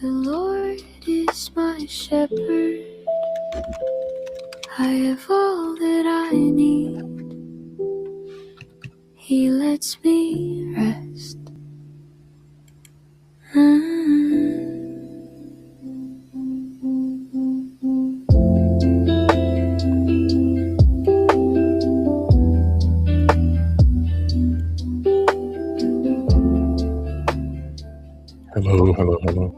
The Lord is my shepherd, I have all that I need. He lets me rest. Hello.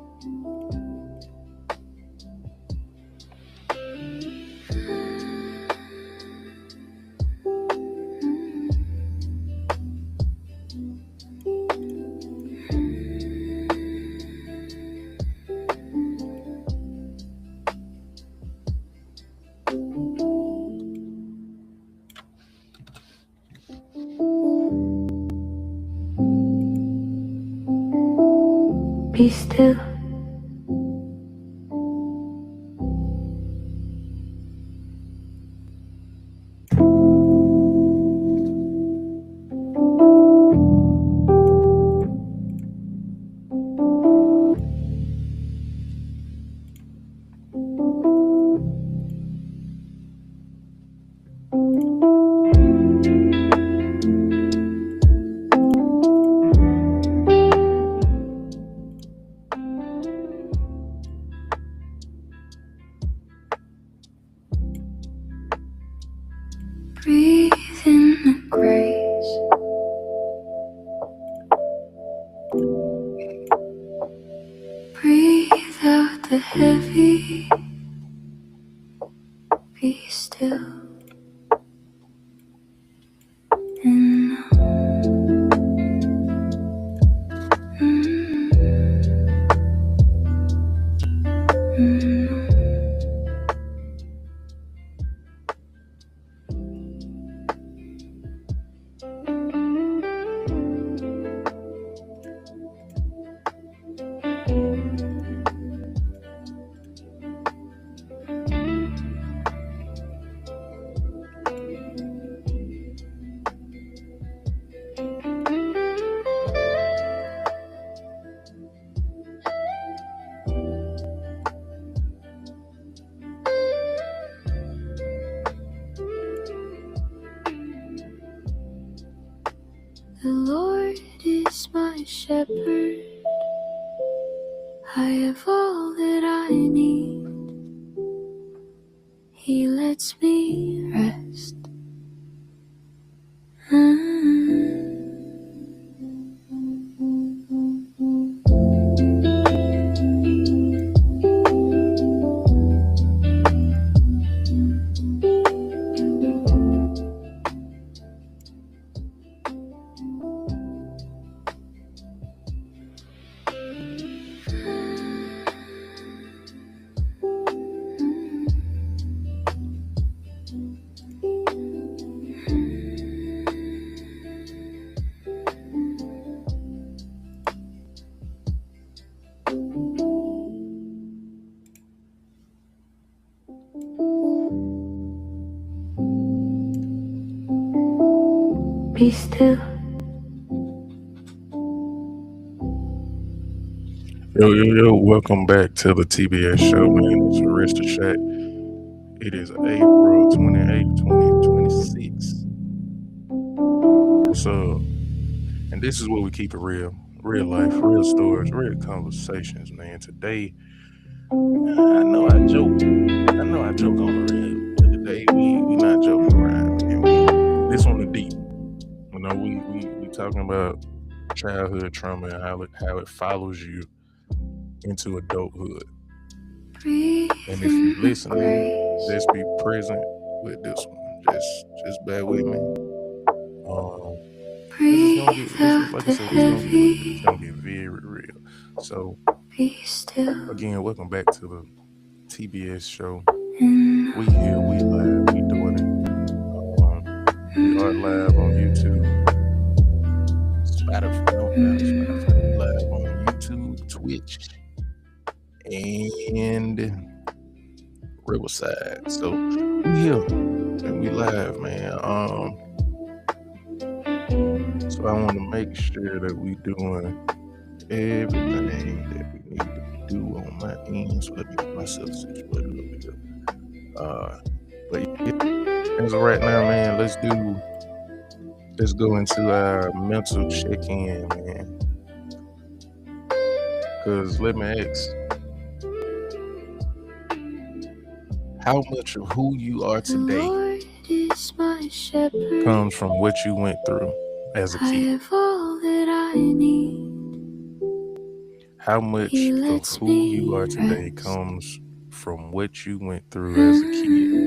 Be still. Breathe in the grace. Breathe out the heavy. Be still and know. The Lord is my shepherd, I have all that I need. He lets me rest. Be still. Yo, welcome back to the TBS show, man. It's Arista Shack. It is April 28th, 2026. So, and this is where we keep it real life, real stories, real conversations, man. Today, I know I joke on the real, but today we not joking around, and this on the deep. You know, we talking about childhood trauma and how it follows you into adulthood. Breathe And if you're listening, just be present with this one. Just bear with me. Breathe Like I said, it's gonna get very real. So be still. again, welcome back to the TBS show. We here, we live, we doing it. side. So we here and we live, man. So I want to make sure that we doing everything that we need to do on my end. So let me get myself situated over here. But yeah, as of right now, man, let's go into our mental check-in, man. Cause let me ask, how much of who you are The today Lord is my shepherd. comes from what you went through as a I kid? have all that I need. How much He of lets who you me are today rest. comes from what you went through as a kid?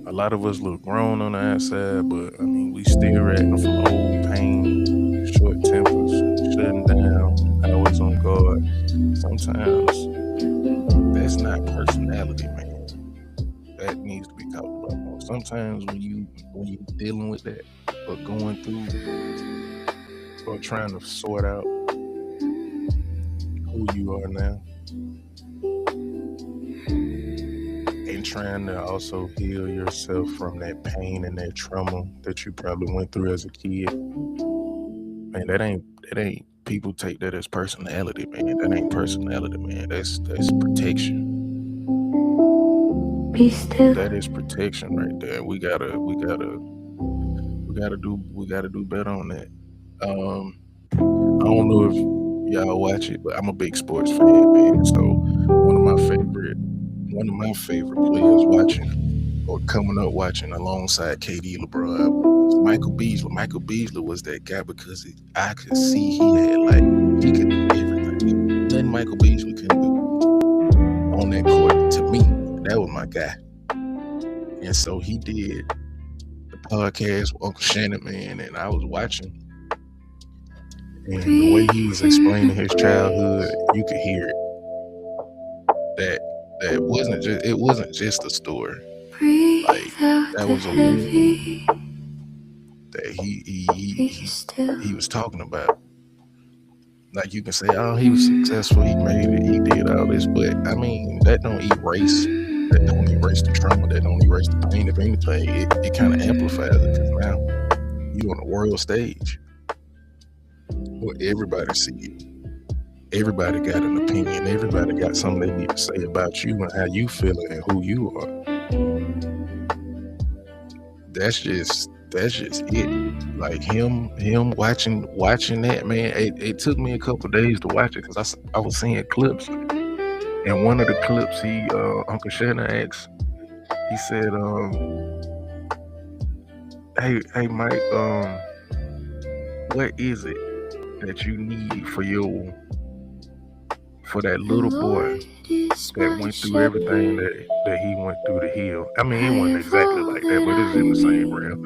A lot of us look grown on the outside, but I mean, we still ratting from old pain, short tempers, shutting down, always on guard. Sometimes that's not personality, man. That needs to be talked about more. Sometimes when you dealing with that or going through or trying to sort out who you are now and trying to also heal yourself from that pain and that trauma that you probably went through as a kid, man, that ain't people take that as personality, man. That ain't personality, man. That's protection. Be still. That is protection right there. We gotta do better on that. I don't know if y'all watch it, but I'm a big sports fan, man. So one of my favorite players watching or coming up watching alongside KD, LeBron, was Michael Beasley. Michael Beasley was that guy because I could see he could do everything. Nothing Michael Beasley couldn't do on that court. To me, that was my guy. And so he did the podcast with Uncle Shannon, man, and I was watching. And the way he was explaining his childhood, you could hear it. That it wasn't just a story. Like that was a wound that he was talking about. Like you can say, oh, he was successful, he made it, he did all this, but I mean that don't erase the trauma, that don't erase the pain. If anything, it kind of amplifies it because now you on the world stage where everybody see you. Everybody got an opinion. Everybody got something they need to say about you and how you feel and who you are. That's just it. Like him watching that, man. It took me a couple days to watch it because I was seeing clips, and one of the clips Uncle Shannon asked, he said, "Hey Mike, what is it that you need for that little boy that went through everything that he went through to heal?" I mean, it wasn't exactly like that, but it's in the same realm.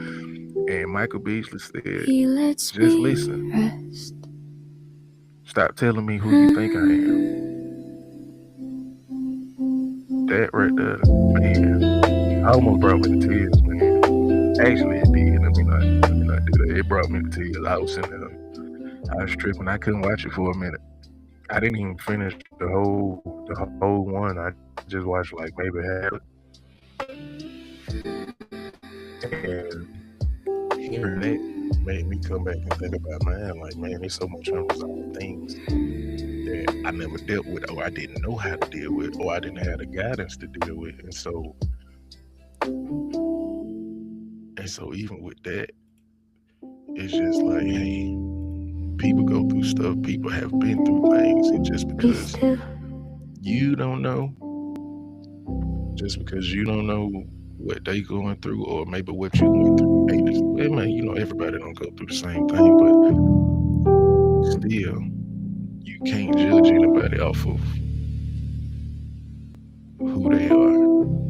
And Michael Beasley said, just listen. Stop telling me who you think I am. That right there, man, almost brought me to tears, man. Actually, it did. Let me not do that. It brought me to tears. I was sitting there, I was tripping. I couldn't watch it for a minute. I didn't even finish the whole one. I just watched like maybe half. And hearing that made me come back and think about, man, like, man, there's so much unresolved things that I never dealt with, or I didn't know how to deal with, or I didn't have the guidance to deal with. And so even with that, it's just like, hey, people go through stuff, people have been through things, and just because you don't know what they going through, or maybe what you went through, man, everybody don't go through the same thing, but still, you can't judge anybody off of who they are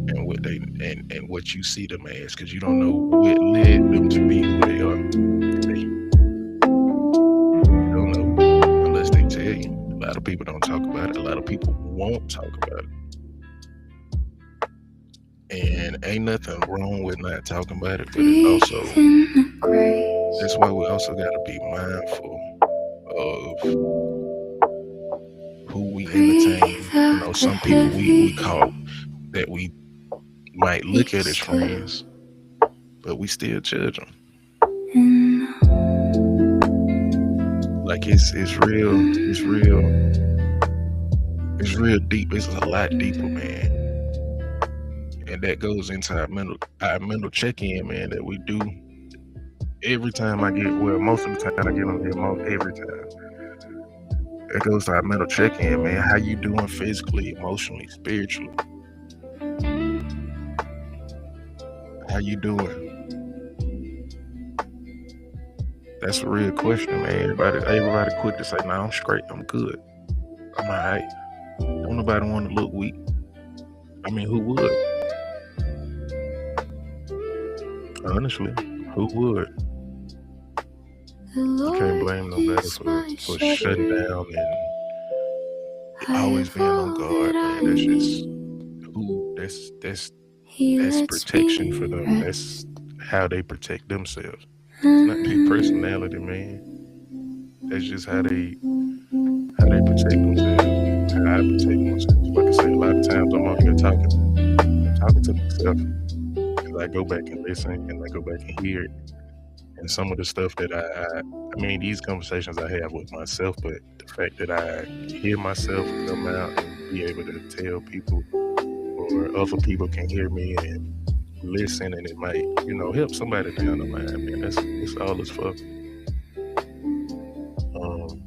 and what and what you see them as, because you don't know what led them to be who they are today. You don't know unless they tell you. A lot of people don't talk about it. A lot of people won't talk about it. And ain't nothing wrong with not talking about it, but it also, that's why we also got to be mindful of who we entertain. Some people we call that we might be look at as still friends, but we still judge them. and Like it's real deep. It's a lot deeper, man. And that goes into our mental check-in, man, that we do every time most of the time I get on here, every time. It goes to our mental check-in, man. How you doing physically, emotionally, spiritually? How you doing? That's a real question, man. Everybody quick to say, "Nah, I'm straight. I'm good. I'm alright." Don't nobody want to look weak. I mean, who would? Honestly, who would? the You can't Lord blame nobody is for my shutting shepherd. down and I always have being on all guard, that I man. That's just need. that's He lets protection for me them. That's rest. how they protect themselves. It's not their personality, man. That's just how they protect themselves. How I protect myself. Like I say, a lot of times I'm on here talking to myself because I go back and listen and I go back and hear it. And some of the stuff that I mean, these conversations I have with myself, but the fact that I hear myself come out and be able to tell people, or other people can hear me and listen, and it might, help somebody down the line, man. It's all it's for. Um,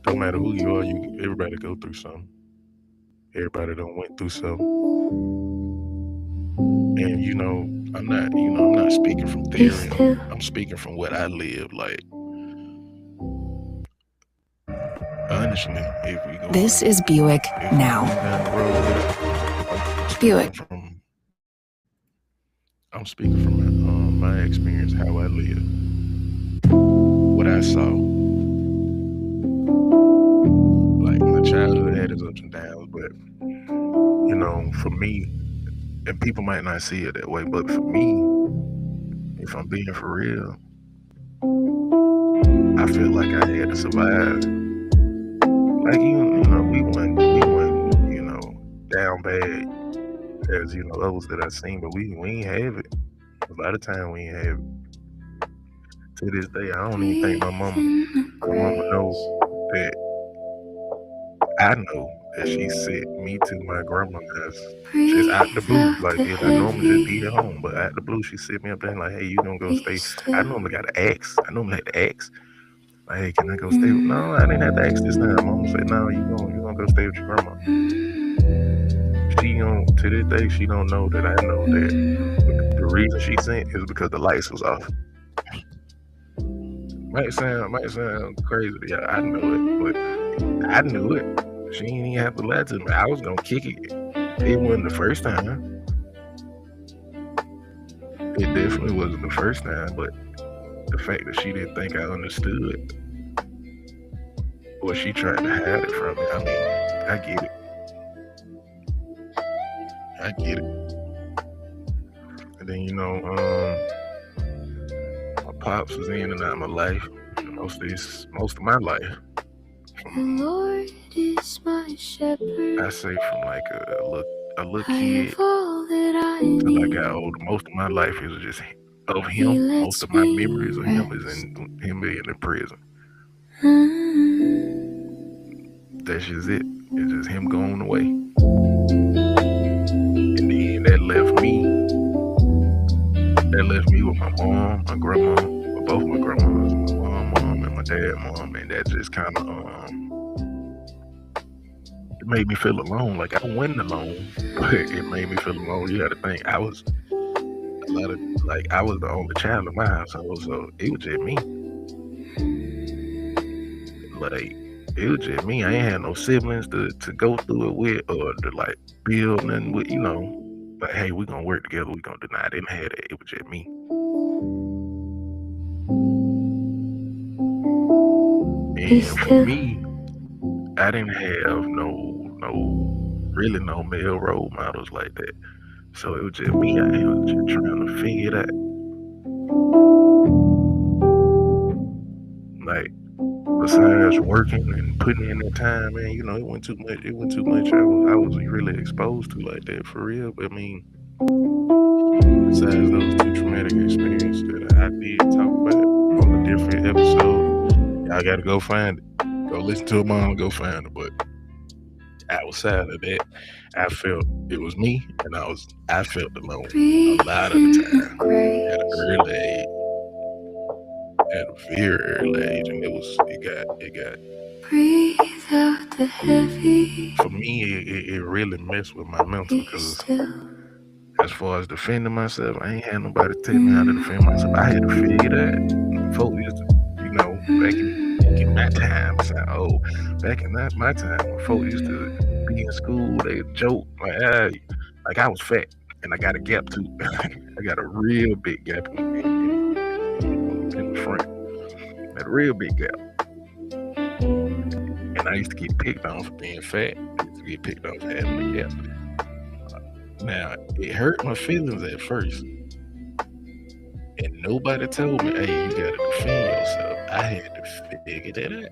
don't matter who you are, everybody go through something. Everybody done went through something. And I'm not speaking from Be theory. still I'm speaking from what I live. Like, honestly, if we go This is Buick Now. down the road with it, Buick. I'm speaking from my experience, how I live, what I saw. Like, my childhood had its ups and downs, but for me, and people might not see it that way, but for me, if I'm being for real, I feel like I had to survive. Like, we went, down bad as, others that I've seen, but we ain't have it. A lot of time we ain't have it. To this day, I don't even think my mama knows that I know that she sent me to my grandma's house just out the blue. Like, I normally just be at home, but out the blue, she sent me up there like, "Hey, you gonna go stay?" I normally got to ask. I normally had to ask. Like, "Hey, can I go stay?" No, I didn't have to ask this time. Mama said, "No, you gonna go stay with your grandma." She don't, to this day, she don't know that I know that the reason she sent is because the lights was off. Might sound crazy. Yeah, I know it, but I knew it. She didn't even have to lie to me. I was gonna kick it. It wasn't the first time. It definitely wasn't the first time, but the fact that she didn't think I understood, or she tried to hide it from me, I mean, I get it. I get it. And then, my pops was in and out of my life most of my life. The Lord is my shepherd. I say from like a little I kid have all that I till I need. got older. Most of my life is just of He him. lets Most of my me memories of him is rest. in him being in prison. That's just it. It's just him going away. And then that left me with my mom, my grandma, with both my grandmas, my mom, and my dad, mom, and that just kind of it made me feel alone. Like, I wasn't alone, but it made me feel alone. You got to think, I was the only child in my household, so it was just me. Like, it was just me. I ain't had no siblings to go through it with, or to like build nothing with, Like, hey, we gonna work together. We gonna deny. I didn't have that. It was just me. And for me, I didn't have really no male role models like that. So it was just me. I was just trying to figure it out. Like, besides working and putting in that time, man, it wasn't too much. It wasn't too much I was really exposed to like that for real. But I mean, besides those two traumatic experiences that I did talk about on a different episode, y'all gotta go find it. Go listen to them all and go find it. But outside of that, I felt it was me, and I felt alone a lot of the time at an early age, at a very early age, and it got Breathe out the heavy. for me, it really messed with my mental Be because still. as far as defending myself, I ain't had nobody tell me how to defend myself. I had to figure that. Folks used to, back in my time, back in my time, when folks used to be in school, they joke like I was fat and I got a gap too. I got a real big gap in the front, a real big gap. And I used to get picked on for being fat. I used to get picked on for having a gap. Now, it hurt my feelings at first. And nobody told me, hey, you gotta defend yourself. I had to figure that out.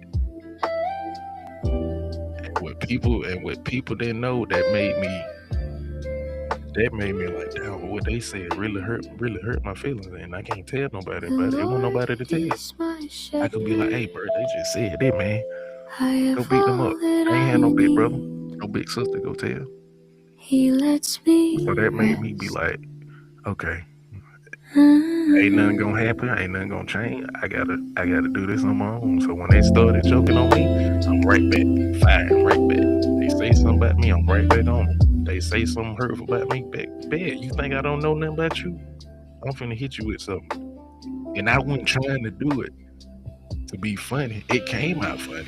And what people didn't know, that made me like, damn, what they said really hurt my feelings. And I can't tell nobody about it. It wasn't nobody to tell. I could be like, hey, bro, they just said that, man. Go beat them up. I ain't had no big brother, no big sister to go tell. He lets me. So that made me be like, okay, ain't nothing gonna happen, ain't nothing gonna change. I gotta do this on my own. So when they started joking on me, I'm right back, firing right back. They say something about me, I'm right back on them. They say something hurtful about me, back. You think I don't know nothing about you? I'm finna hit you with something. And I wasn't trying to do it to be funny. It came out funny,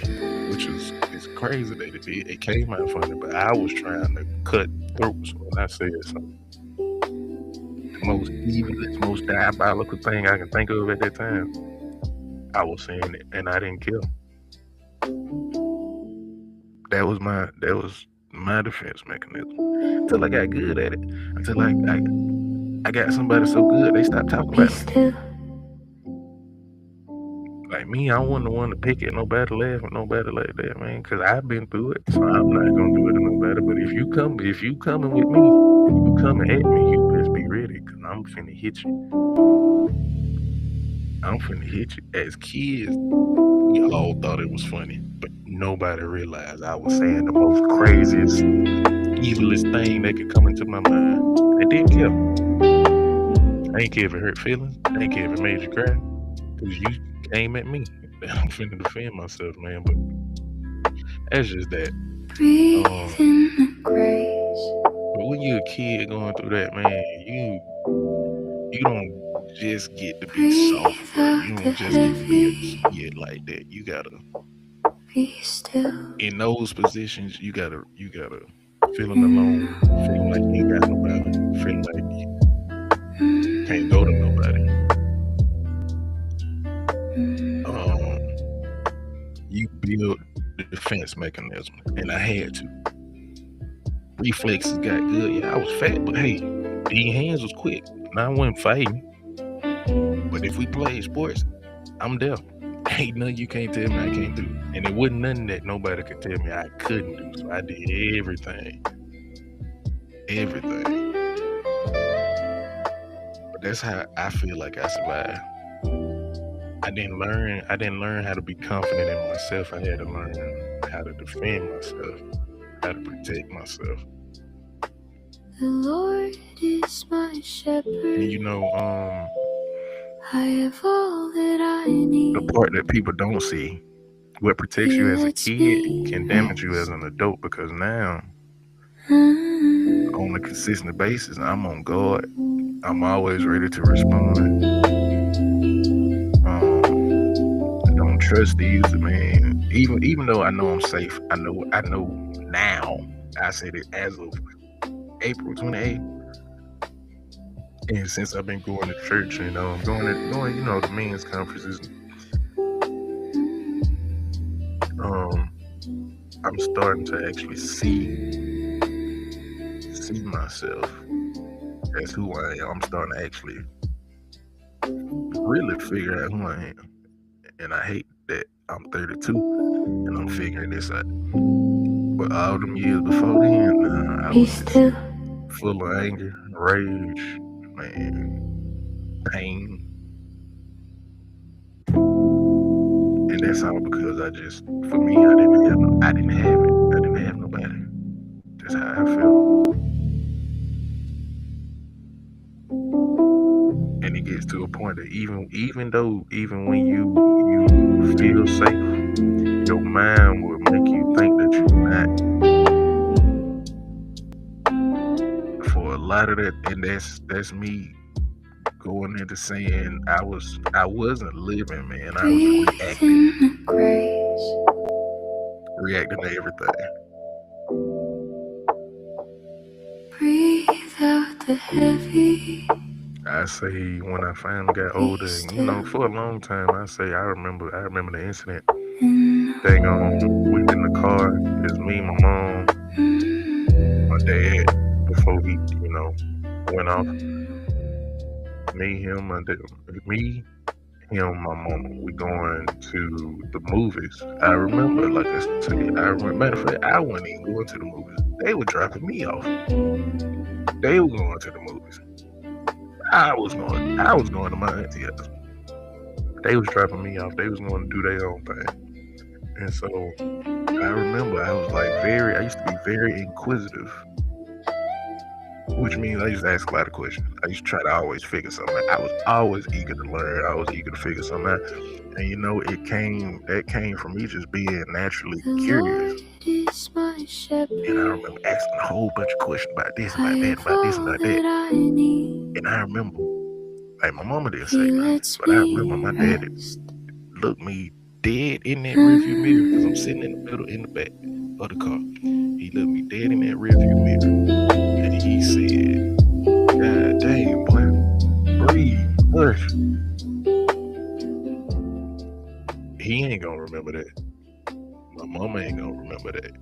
which is it's crazy that it did. It came out funny, but I was trying to cut throats when I said something. The most evilest, most diabolical thing I can think of at that time, I was saying it, and I didn't kill. That was my defense mechanism. Until I got good at it. Until I got somebody so good they stopped talking Be about me. still. Like me, I wasn't the one to pick at nobody, laugh at nobody like that, man. Cause I've been through it, so I'm not gonna do it to nobody. But if you coming with me, you coming at me, you best be ready, cause I'm finna hit you. As kids, we all thought it was funny, but nobody realized I was saying the most craziest, evilest thing that could come into my mind. I didn't care. I ain't care if it hurt feelings. I ain't care if it made you cry. Cause you came at me. I'm finna defend myself, man. But that's just that. Breathe in the grace. But when you're a kid going through that, man, you don't just get to be soft, bro. You don't just get to be a kid like that. You gotta Be still. in those positions. You gotta feeling alone, feeling like you ain't got nobody, feeling like you can't go to nobody. You build the defense mechanism, and I had to. Reflexes got good. Yeah, I was fat, but hey, these hands was quick. Now I wasn't fighting. But if we played sports, I'm there. Ain't nothing you can't tell me I can't do. And it wasn't nothing that nobody could tell me I couldn't do. So I did everything. Everything. But that's how I feel like I survived. I didn't learn how to be confident in myself. I had to learn how to defend myself, how to protect myself. The Lord is my shepherd. And I have all that I need. the part that people don't see, what protects you as a kid can damage you as an adult, because now on a consistent basis, I'm on guard. I'm always ready to respond. I don't trust these, man. Even though I know I'm safe, I know now. I said it as of April 28th. And since I've been going to church, going, the men's conferences, I'm starting to actually see myself as who I am. I'm starting to actually really figure out who I am. And I hate that I'm 32 and I'm figuring this out. But all them years before then, I Be was just still. full of anger, rage, man, pain. And that's all because for me, I didn't have it. I didn't have nobody. That's how I felt. And it gets to a point that even when you feel safe, your mind will make you think that you're not. For a lot of that, and that's me going into saying I wasn't living, man. I was Breathe in the grace. reacting to everything. Breathe out the heavy. I say when I finally got older, and for a long time, I remember the incident. Dang on, we in the car. It's me, my mom, my dad. Before he, went off. Me, him, my mama. We going to the movies. I remember, like I said, matter of fact, I wasn't even going to the movies. They were dropping me off. They were going to the movies. I was going to my auntie house. They was dropping me off. They was going to do their own thing. And so I remember I used to be very inquisitive, which means I used to ask a lot of questions. I used to try to always figure something out. I was always eager to learn. I was eager to figure something out. And that came from me just being naturally curious. And I remember asking a whole bunch of questions about this, about that, about this, about that. And I remember, like, my mama didn't say nothing, but I remember my daddy looked me dead in that rearview mirror because I'm sitting in the back of the car. He looked me dead in that rearview mirror, and he said, "God dang, boy, breathe, hush." He ain't gonna remember that. My mama ain't gonna remember that.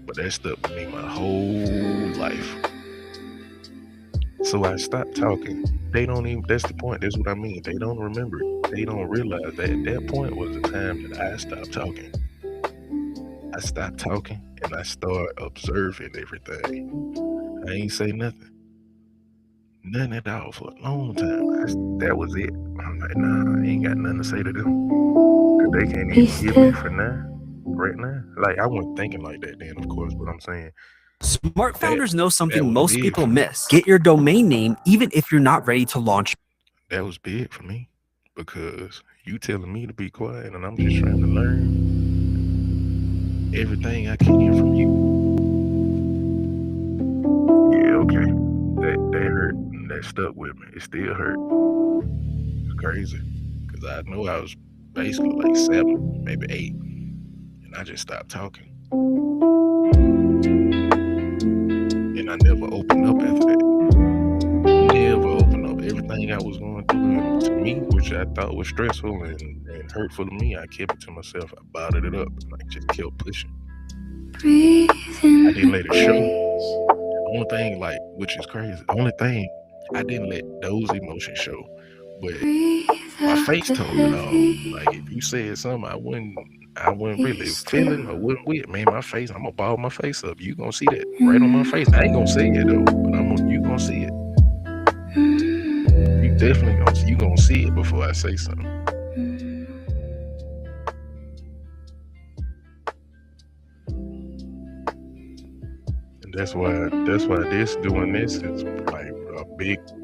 But that stuck with me my whole life. So I stopped talking. They don't even, that's the point. That's what I mean. They don't remember it. They don't realize that at that point was the time that I stopped talking. I stopped talking and I started observing everything. I ain't say nothing. Nothing at all for a long time. That was it. I'm like, nah, I ain't got nothing to say to them. Cause they can't even get me for now. Right now. Like, I wasn't thinking like that then, of course, but I'm saying, Smart founders know something most people miss. Get your domain name even if you're not ready to launch. That was big for me because you telling me to be quiet and I'm just trying to learn everything I can from you. Yeah, okay. That hurt and that stuck with me. It still hurt. It's crazy because I know I was basically like 7, maybe 8, and I just stopped talking. And I never opened up after that. Never opened up. Everything I was going through to me, which I thought was stressful and hurtful to me, I kept it to myself. I bottled it up and I just kept pushing. I didn't let it show. The only thing, which is crazy, the only thing, I didn't let those emotions show. But my face told it all. Like, if you said something I wasn't really feeling or wasn't with, man, my face, I'm gonna ball my face up. You gonna see that right on my face. I ain't gonna say it though, but you gonna see it. You definitely gonna see it before I say something. And that's why doing this is like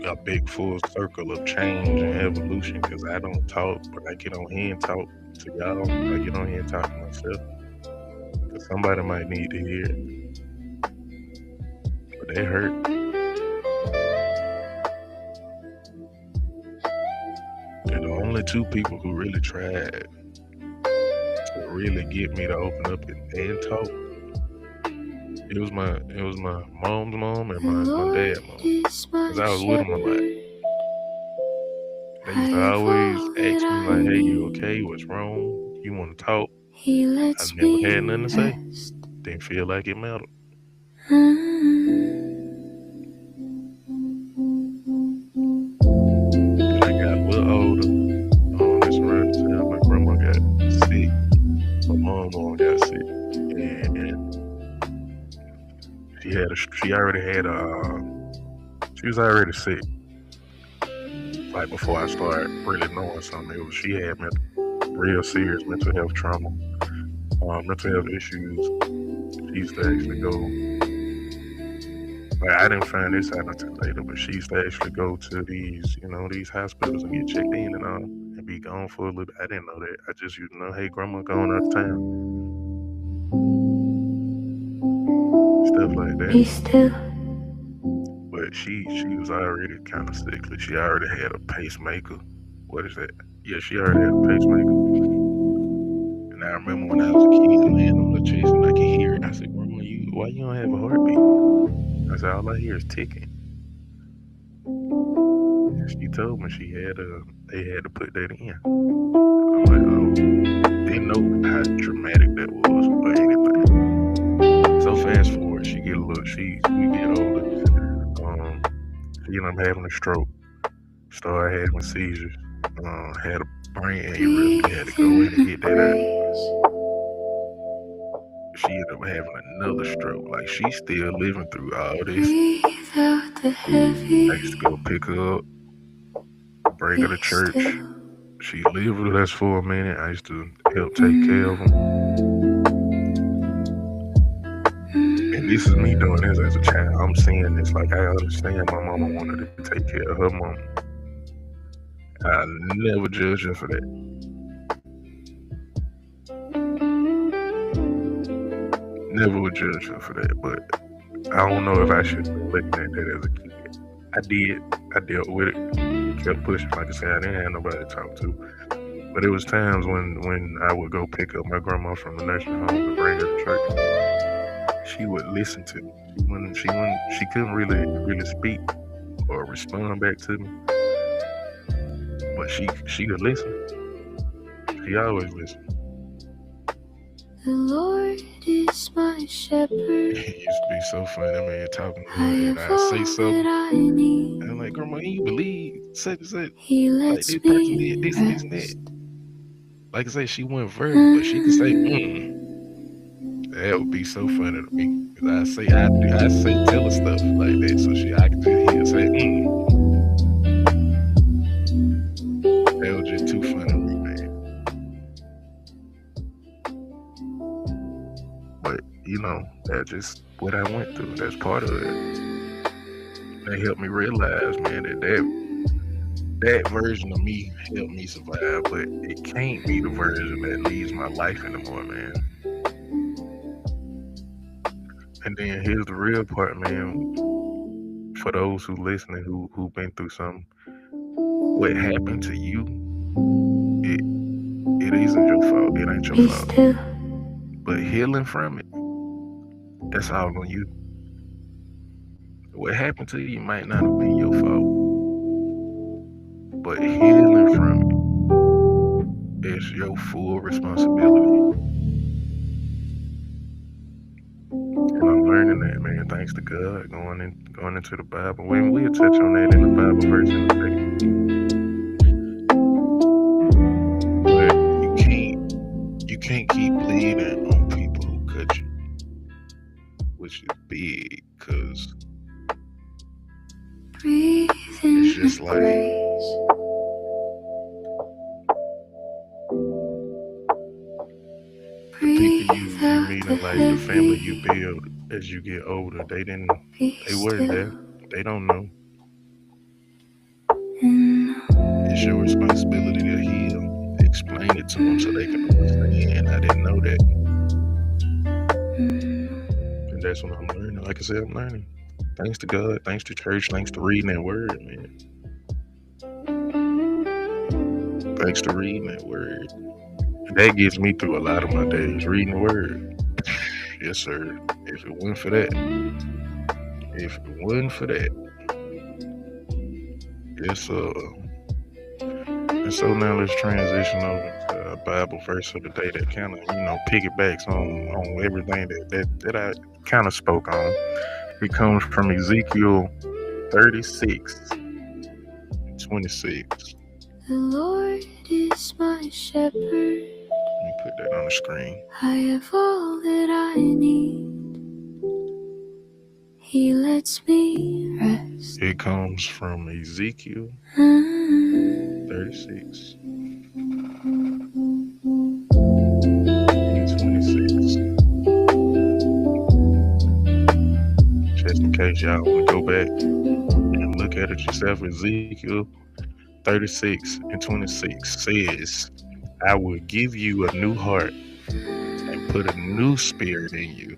a big full circle of change and evolution, because I don't talk, but I get on here and talk to y'all. I get on here and talk to myself, because somebody might need to hear it. But that hurt. And the only 2 people who really tried to really get me to open up and talk, it was my mom's mom and my dad's mom, because I was with them a lot. They used to always ask me like, "Hey, you okay? What's wrong? You want to talk?" I never had nothing to say. Didn't feel like it mattered. And I got a little older. That's around the time my grandma got she already had she was already sick. Like before I started really knowing something, she had real serious mental health trauma, mental health issues. She used to actually go. Like I didn't find this out until later, but she used to actually go to these, these hospitals and get checked in and all, and be gone for a little bit. I didn't know that. I just used to know, hey, grandma going out of town, stuff like that. Be still. But she was already kind of sickly. She already had a pacemaker. What is that? Yeah, she already had a pacemaker. And I remember when I was a kid laying on the chest and I could hear it. I said, grandma, why you don't have a heartbeat? I said, all I hear is ticking. And she told me they had to put that in. I'm like, oh, didn't know how dramatic that was or anything. So fast forward, we get older. She ended up having a stroke, started having seizures, had a brain aneurysm, had to go in and get that out. She ended up having another stroke. Like she's still living through all this. I used to go pick her up, bring her to church. She lived with us for a minute. I used to help take care of them. And this is me doing this as a child. I'm seeing this. Like I understand my mama wanted to take care of her mama. I never judged her for that. Never would judge her for that, but I don't know if I should be looking at that as a kid. I did. I dealt with it. Kept pushing. Like I said, I didn't have nobody to talk to. But it was times when I would go pick up my grandma from the nursing home and bring her to church. She would listen to me. She couldn't really speak or respond back to me. But she could listen. She always listened. The Lord is my shepherd. It used to be so funny. I mean, talking to her and I say something. And I'm like, grandma, can you believe such and such? He Like lets this person me did this and that. Like I say, she wasn't verbal, but she could say, That would be so funny to me. Cause I say tell her stuff like that, so I can just hear her say, That was just too funny to me, man. But that's just what I went through. That's part of it. That helped me realize, man, that version of me helped me survive, but it can't be the version that leads my life anymore, man. And then here's the real part, man. For those who listening, who've been through something, what happened to you, it isn't your fault. It ain't your fault. But healing from it, that's all on you. What happened to you might not have been your fault, but healing from it is your full responsibility. And I'm learning that, man, thanks to God, going into the Bible. We'll touch on that in the Bible verse in a second. But you can't keep bleeding on people who cut you, which is big, because it's just like the people you meet in life, the family you build as you get older, they weren't there. They don't know. It's your responsibility to heal. Explain it to them so they can understand. I didn't know that. And that's what I'm learning. Like I said, I'm learning. Thanks to God, thanks to church, thanks to reading that word, man. Thanks to reading that word. And that gets me through a lot of my days, reading the word. Yes, sir. If it wasn't for that. Yes, sir. And so now let's transition over to a Bible verse of the day that kind of, piggybacks on everything that I kind of spoke on. It comes from Ezekiel 36:26. The Lord is my shepherd. Let me put that on the screen. I have all that I need. He lets me rest. It comes from Ezekiel 36 and 26. Just in case y'all want to go back and look at it yourself, Ezekiel 36 and 26 says, I will give you a new heart and put a new spirit in you.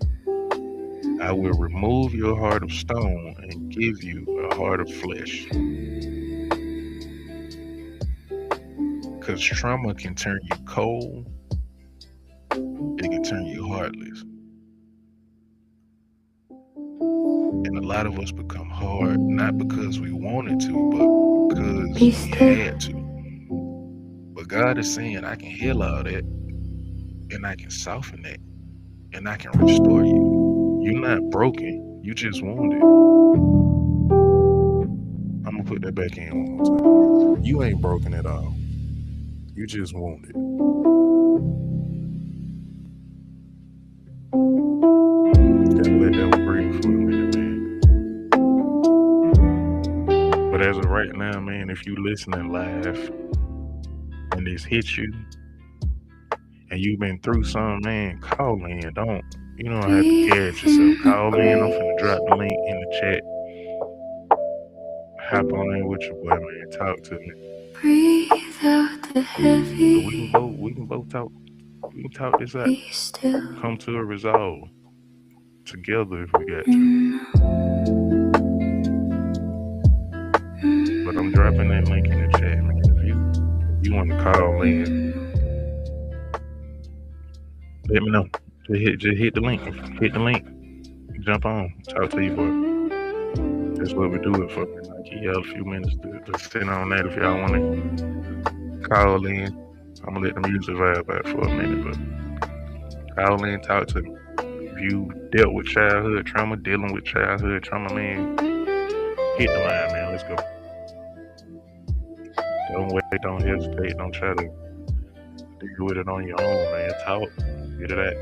I will remove your heart of stone and give you a heart of flesh. Because trauma can turn you cold, it can turn you heartless. And a lot of us become hard, not because we wanted to, but because we had to. But God is saying, I can heal all that, and I can soften that, and I can restore you. You're not broken, you just wounded. I'm gonna put that back in one more time. You ain't broken at all. You just wounded. Gotta let that one breathe for a minute, man. But as of right now, man, if you listening live and this hit you and you've been through something, man, call in. You don't have to carry it yourself. Call in. I'm finna drop the link in the chat. Hop on in with your boy, man. Talk to me. Breathe out the heavy. We can both talk. We can talk this out. Be still. Come to a resolve together if we got to. But I'm dropping that link in the chat, man. If you want to call in, let me know. Just hit the link. Hit the link. Jump on. Talk to you, boy. That's what we do it for. I give y'all a few minutes to sit on that if y'all want to call in. I'm going to let the music vibe out for a minute, but call in, talk to me. If you dealt with childhood trauma, dealing with childhood trauma, man, hit the line, man. Let's go. Don't wait, don't hesitate, don't try to deal with it on your own, man. Talk. Get it at.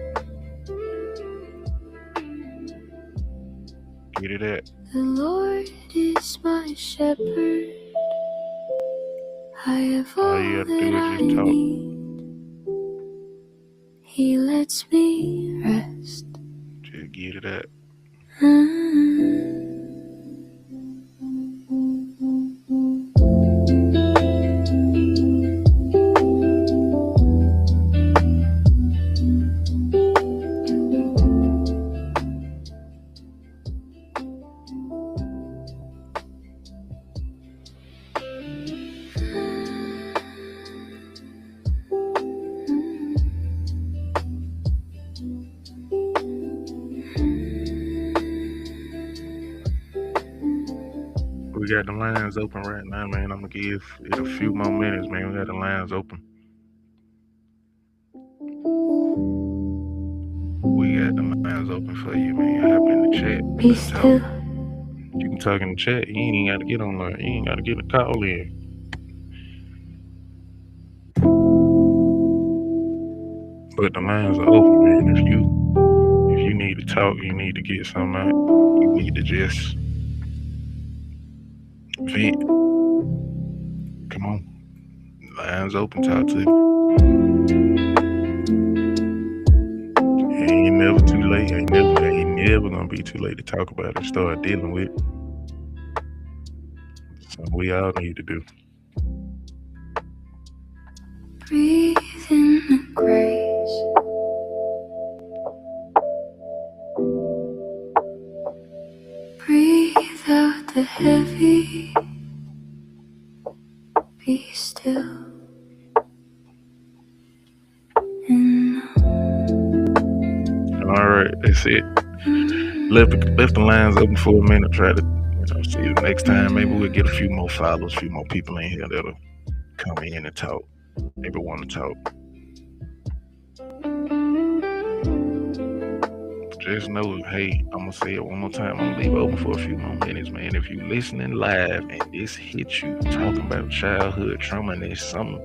Get it at. The Lord is my shepherd. I have all you have to that do is I just talk. need. He lets me rest. Just get it at. We got the lines open right now, man. I'm gonna give it a few more minutes, man. We got the lines open. We got the lines open for you, man. Hop in the chat. Be still. You can talk in the chat. You ain't gotta get on there. You ain't gotta get a call in. But the lines are open, man. If you need to talk, you need to get something out. You need to just vent. Come on. Lines open, talk to me. Ain't never too late. Ain't never gonna be too late to talk about it and start dealing with it. Something we all need to do. Breathe in the grace. Breathe out the heavy. Be still. Alright, that's it. Left the lines open for a minute. Try to see the next time. Maybe we'll get a few more followers, a few more people in here that'll come in and talk. Maybe want to talk. Just know, hey, I'm gonna say it one more time. I'm gonna leave it open for a few more minutes, man. If you listening live and this hits you, talking about childhood trauma, and there's something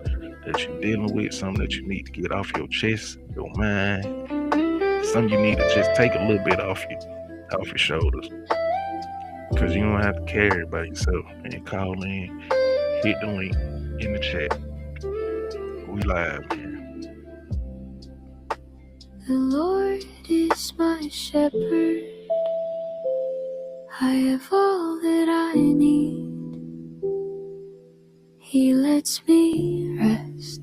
that you're dealing with, something that you need to get off your chest, your mind, something you need to just take a little bit off your shoulders. Because you don't have to carry it by yourself. And call in, hit the link in the chat. We live here. The Lord is my shepherd. I have all that I need. He lets me rest.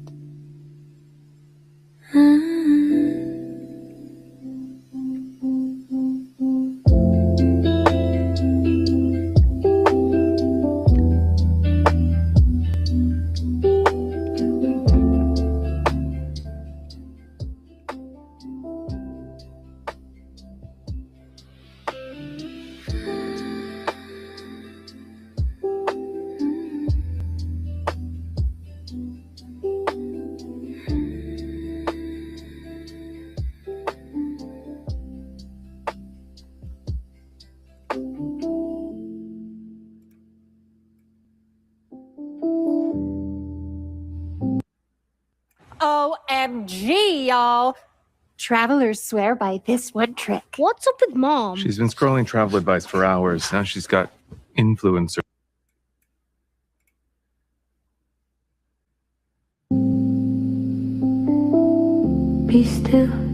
OMG, y'all. Travelers swear by this one trick. What's up with Mom? She's been scrolling travel advice for hours. Now she's got influencer. Be still.